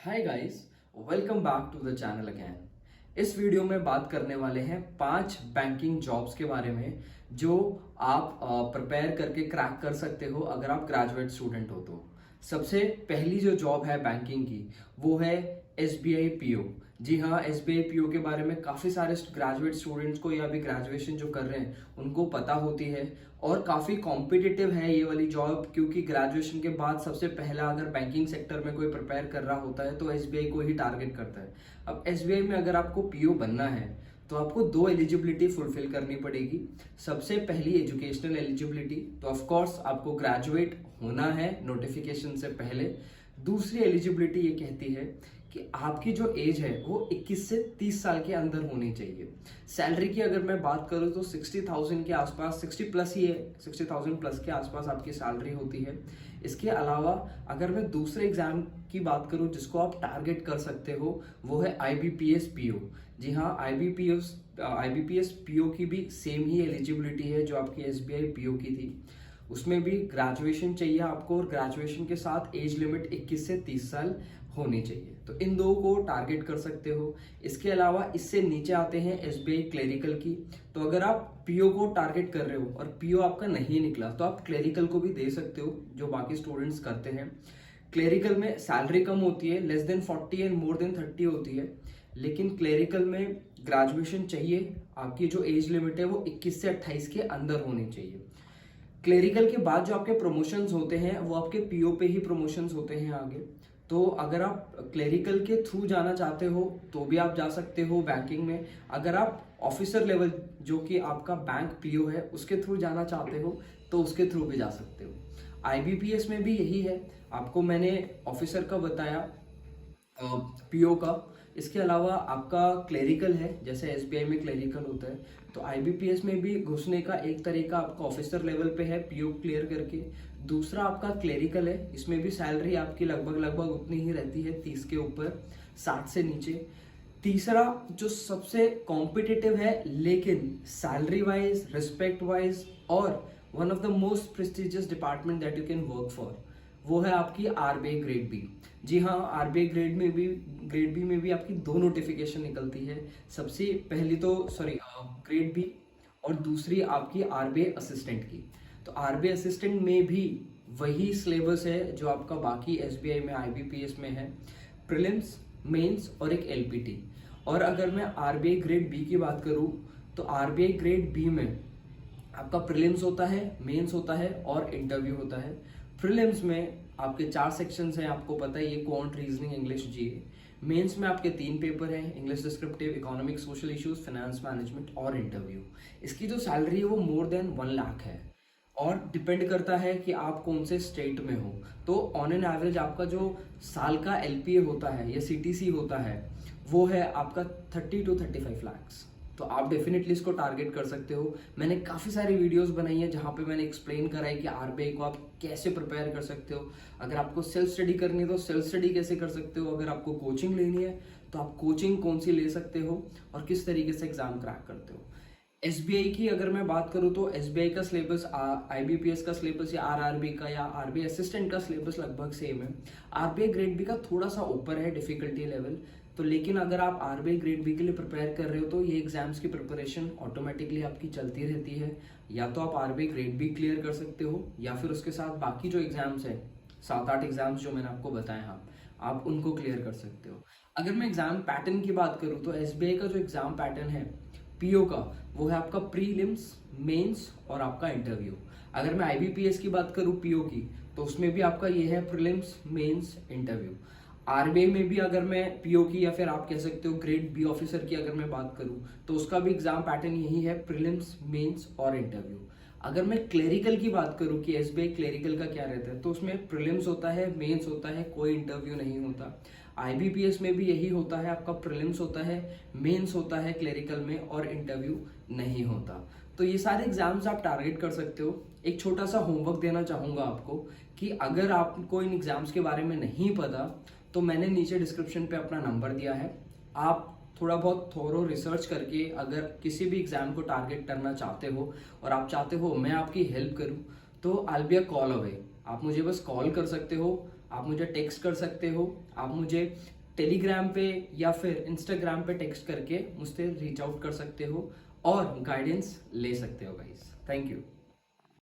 Hi guys, welcome back to the channel again. इस video में बात करने वाले हैं 5 बैंकिंग जॉब्स के बारे में जो आप प्रिपेयर करके क्रैक कर सकते हो अगर आप ग्रेजुएट स्टूडेंट हो तो। सबसे पहली जो जॉब है बैंकिंग की वो है एसबीआई पीओ। जी हाँ, एसबीआई पीओ के बारे में काफ़ी सारे ग्रेजुएट स्टूडेंट्स को या अभी ग्रेजुएशन जो कर रहे हैं उनको पता होती है और काफ़ी कॉम्पिटिटिव है ये वाली जॉब, क्योंकि ग्रेजुएशन के बाद सबसे पहला अगर बैंकिंग सेक्टर में कोई प्रिपेयर कर रहा होता है तो एसबीआई को ही टारगेट करता है। अब एसबीआई में अगर आपको पीओ बनना है तो आपको 2 एलिजिबिलिटी फुलफिल करनी पड़ेगी। सबसे पहली एजुकेशनल एलिजिबिलिटी, तो ऑफ कोर्स आपको ग्रेजुएट होना है नोटिफिकेशन से पहले। दूसरी एलिजिबिलिटी ये कहती है कि आपकी जो एज है वो 21 से 30 साल के अंदर होनी चाहिए। सैलरी की अगर मैं बात करूँ तो 60,000 के आसपास, 60 प्लस ही है, 60,000 प्लस के आसपास आपकी सैलरी होती है। इसके अलावा अगर मैं दूसरे एग्जाम की बात करूं जिसको आप टारगेट कर सकते हो वो है आईबीपीएस पीओ। जी हाँ, आईबीपीएस पीओ की भी सेम ही एलिजिबिलिटी है जो आपकी एसबीआई पीओ की थी। उसमें भी ग्रेजुएशन चाहिए आपको और ग्रेजुएशन के साथ एज लिमिट 21 से 30 साल होनी चाहिए। तो इन दो को टारगेट कर सकते हो। इसके अलावा इससे नीचे आते हैं एसबीआई क्लेरिकल की। तो अगर आप पीओ को टारगेट कर रहे हो और पीओ आपका नहीं निकला तो आप क्लेरिकल को भी दे सकते हो जो बाकी स्टूडेंट्स करते हैं। क्लेरिकल में सैलरी कम होती है, less than 40 and more than 30 होती है, लेकिन क्लेरिकल में ग्रेजुएशन चाहिए। आपकी जो एज लिमिट है वो 21 से 28 के अंदर होनी चाहिए। क्लेरिकल के बाद जो आपके प्रमोशंस होते हैं वो आपके पीओ पे ही प्रमोशंस होते हैं आगे। तो अगर आप क्लेरिकल के थ्रू जाना चाहते हो तो भी आप जा सकते हो बैंकिंग में। अगर आप ऑफिसर लेवल जो कि आपका बैंक पीओ है उसके थ्रू जाना चाहते हो तो उसके थ्रू भी जा सकते हो। आईबीपीएस में भी यही है, आपको मैंने ऑफिसर का बताया, पीओ का। इसके अलावा आपका क्लेरिकल है, जैसे एसबीआई में क्लेरिकल होता है, तो आईबीपीएस में भी घुसने का एक तरीका आपका ऑफिसर लेवल पे है पीओ क्लियर करके। दूसरा आपका क्लेरिकल है, इसमें भी सैलरी आपकी लगभग उतनी ही रहती है, 30 के ऊपर, 60 से नीचे। तीसरा जो सबसे कॉम्पिटिटिव है लेकिन सैलरी वाइज, रिस्पेक्ट वाइज और one of the most prestigious department that you can work for, वो है आपकी आरबीआई ग्रेड बी। जी हाँ, आरबीआई ग्रेड बी में भी आपकी 2 नोटिफिकेशन निकलती है। सबसे पहली तो ग्रेड बी और दूसरी आपकी आरबीआई असिस्टेंट की। तो आरबीआई असिस्टेंट में भी वही सिलेबस है जो आपका बाकी एसबीआई में आईबीपीएस में है, प्रीलिम्स, मेंस और एक एलपीटी। और अगर मैं आरबीआई ग्रेड बी की बात करूं तो आरबीआई ग्रेड बी में आपका प्रीलिम्स होता है, मेंस होता है और इंटरव्यू होता है। प्रीलिम्स में आपके 4 सेक्शंस हैं, आपको पता है, ये क्वांट, रीजनिंग, इंग्लिश, जीए। मेंस में आपके 3 पेपर हैं, English descriptive, economic, social issues, finance management और इंटरव्यू। इसकी जो सैलरी है वो मोर देन 1 लाख है और डिपेंड करता है कि आप कौन से स्टेट में हो। तो ऑन एन एवरेज आपका जो साल का एलपीए होता है या सीटीसी होता है वो है आपका 30 to 35 लाख। तो आप डेफिनेटली इसको टारगेट कर सकते हो। मैंने काफ़ी सारी वीडियोस बनाई हैं जहाँ पे मैंने एक्सप्लेन करा है कि आरबीआई को आप कैसे प्रिपेयर कर सकते हो। अगर आपको सेल्फ स्टडी करनी है तो सेल्फ स्टडी कैसे कर सकते हो, अगर आपको कोचिंग लेनी है तो आप कोचिंग कौन सी ले सकते हो और किस तरीके से एग्जाम क्रैक करते हो। एसबीआई की अगर मैं बात करूं तो एसबीआई का सिलेबस, आईबीपीएस का सिलेबस या आरआरबी का या आरबीआई असिस्टेंट का सिलेबस लगभग सेम है। आरबीआई ग्रेड बी का थोड़ा सा ऊपर है डिफिकल्टी लेवल, तो लेकिन अगर आप आरबीआई ग्रेड बी के लिए प्रिपेयर कर रहे हो तो ये एग्जाम्स की प्रिपरेशन ऑटोमेटिकली आपकी चलती रहती है। या तो आप आरबीआई ग्रेड बी क्लियर कर सकते हो या फिर उसके साथ बाकी जो एग्जाम्स हैं, 7-8 एग्जाम्स जो मैंने आपको बताए हैं, आप उनको क्लियर कर सकते हो। अगर मैं एग्जाम पैटर्न की बात करूँ तो एसबीआई का जो एग्जाम पैटर्न है पीओ का वो है आपका प्रीलिम्स, मेंस और आपका इंटरव्यू। अगर मैं आईबीपीएस की बात करूं पीओ की तो उसमें भी आपका ये है प्रीलिम्स, मेंस, इंटरव्यू। आरबीआई में भी अगर मैं पीओ की या फिर आप कह सकते हो ग्रेड बी ऑफिसर की अगर मैं बात करूं तो उसका भी एग्जाम पैटर्न यही है, प्रीलिम्स, मेंस और इंटरव्यू। अगर मैं क्लेरिकल की बात करूं कि एसबीआई क्लेरिकल का क्या रहता है तो उसमें प्रीलिम्स होता है, मेंस होता है, कोई इंटरव्यू नहीं होता। आईबीपीएस में भी यही होता है, आपका प्रीलिम्स होता है, मेंस होता है क्लेरिकल में और इंटरव्यू नहीं होता। तो ये सारे एग्जाम्स आप टारगेट कर सकते हो। एक छोटा सा होमवर्क देना चाहूंगा आपको कि अगर आपको इन एग्जाम्स के बारे में नहीं पता तो मैंने नीचे डिस्क्रिप्शन पे अपना नंबर दिया है। आप थोड़ा बहुत थोरो रिसर्च करके अगर किसी भी एग्जाम को टारगेट करना चाहते हो और आप चाहते हो मैं आपकी हेल्प करूं तो आई बी अ कॉल अवे। आप मुझे बस कॉल कर सकते हो, आप मुझे टेक्स्ट कर सकते हो, आप मुझे टेलीग्राम पे या फिर इंस्टाग्राम पे टेक्स्ट करके मुझसे रीच आउट कर सकते हो और गाइडेंस ले सकते हो गाइस। Thank you.